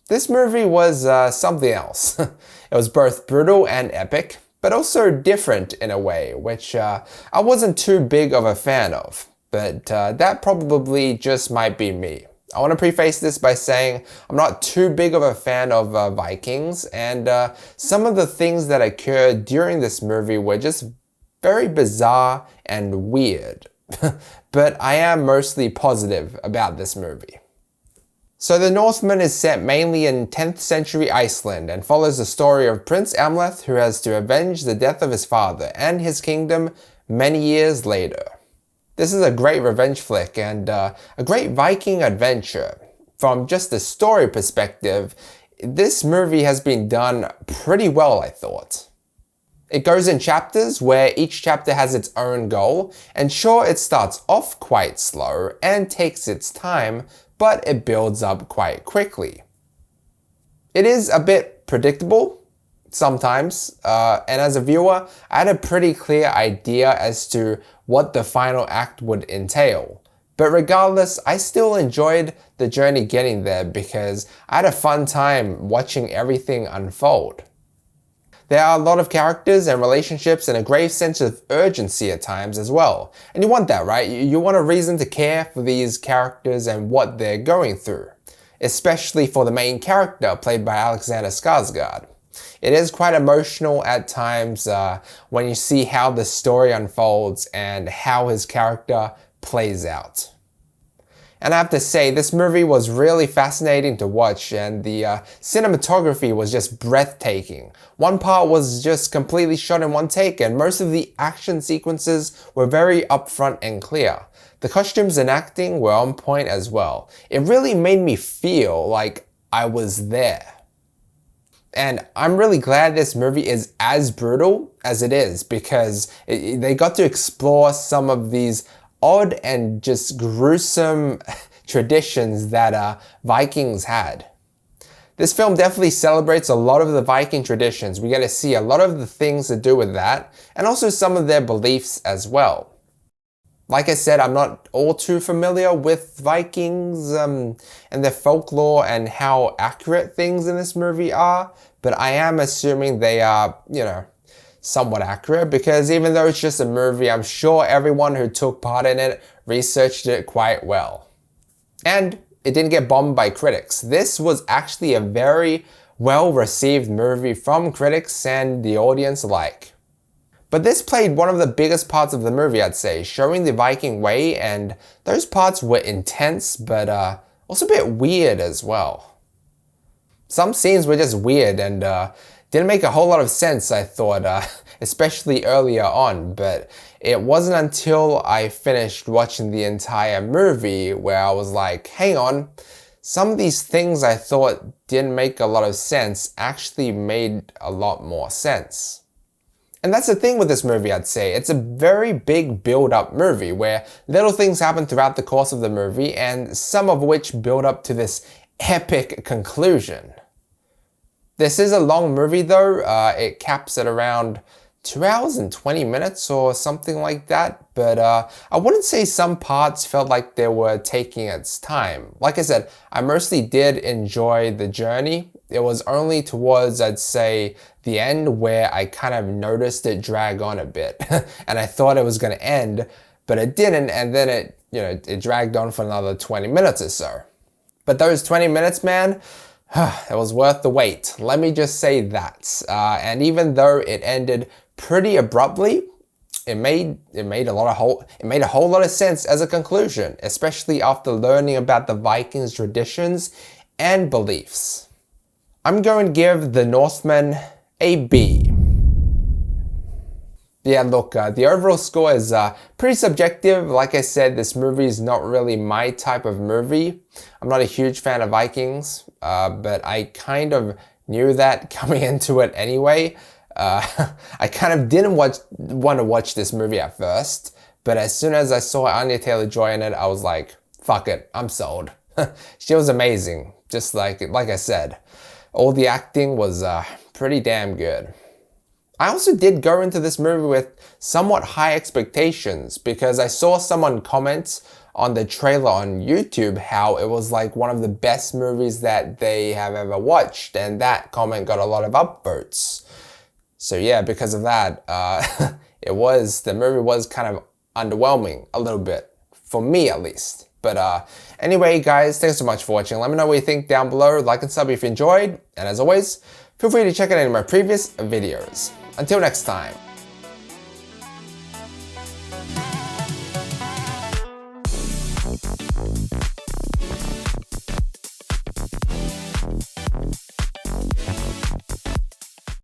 This movie was something else. It was both brutal and epic, but also different in a way, which I wasn't too big of a fan of. But that probably just might be me. I want to preface this by saying I'm not too big of a fan of Vikings, and some of the things that occurred during this movie were just very bizarre and weird. But I am mostly positive about this movie. So the Northman is set mainly in 10th century Iceland and follows the story of Prince Amleth, who has to avenge the death of his father and his kingdom many years later. This is a great revenge flick and a great Viking adventure. From just the story perspective, this movie has been done pretty well, I thought. It goes in chapters where each chapter has its own goal, and sure, it starts off quite slow and takes its time, but it builds up quite quickly. It is a bit predictable sometimes, and as a viewer, I had a pretty clear idea as to what the final act would entail. But regardless, I still enjoyed the journey getting there because I had a fun time watching everything unfold. There are a lot of characters and relationships and a grave sense of urgency at times as well. And you want that, right? You want a reason to care for these characters and what they're going through. Especially for the main character played by Alexander Skarsgard. It is quite emotional at times when you see how the story unfolds and how his character plays out. And I have to say, this movie was really fascinating to watch, and the cinematography was just breathtaking. One part was just completely shot in one take, and most of the action sequences were very upfront and clear. The costumes and acting were on point as well. It really made me feel like I was there. And I'm really glad this movie is as brutal as it is, because they got to explore some of these odd and just gruesome traditions that Vikings had. This film definitely celebrates a lot of the Viking traditions. We get to see a lot of the things to do with that, and also some of their beliefs as well. Like I said, I'm not all too familiar with Vikings and their folklore and how accurate things in this movie are, but I am assuming they are, somewhat accurate, because even though it's just a movie, I'm sure everyone who took part in it researched it quite well. And it didn't get bombed by critics. This was actually a very well-received movie from critics and the audience alike. But this played one of the biggest parts of the movie, I'd say, showing the Viking way, and those parts were intense, but also a bit weird as well. Some scenes were just weird and didn't make a whole lot of sense, I thought, especially earlier on, but it wasn't until I finished watching the entire movie where I was like, hang on, some of these things I thought didn't make a lot of sense actually made a lot more sense. And that's the thing with this movie, I'd say. It's a very big build-up movie where little things happen throughout the course of the movie, and some of which build up to this epic conclusion. This is a long movie though. It caps at around 2 hours and 20 minutes or something like that, but I wouldn't say some parts felt like they were taking its time. Like I said, I mostly did enjoy the journey. It was only towards, I'd say, the end where I kind of noticed it drag on a bit. And I thought it was going to end, but it didn't, and then it dragged on for another 20 minutes or so. But those 20 minutes, man, it was worth the wait. Let me just say that. And even though it ended pretty abruptly, it made a whole lot of sense as a conclusion, especially after learning about the Vikings' traditions and beliefs. I'm going to give The Northman a B. Yeah, look, the overall score is pretty subjective. Like I said, this movie is not really my type of movie. I'm not a huge fan of Vikings, but I kind of knew that coming into it anyway. I kind of didn't want to watch this movie at first, but as soon as I saw Anya Taylor-Joy in it, I was like, fuck it, I'm sold. She was amazing, just like I said. All the acting was pretty damn good. I also did go into this movie with somewhat high expectations because I saw someone comment on the trailer on YouTube how it was like one of the best movies that they have ever watched, and that comment got a lot of upvotes. So yeah, because of that, the movie was kind of underwhelming a little bit, for me at least. But anyway guys, thanks so much for watching. Let me know what you think down below, like and sub if you enjoyed, and as always, feel free to check out any of my previous videos. Until next time.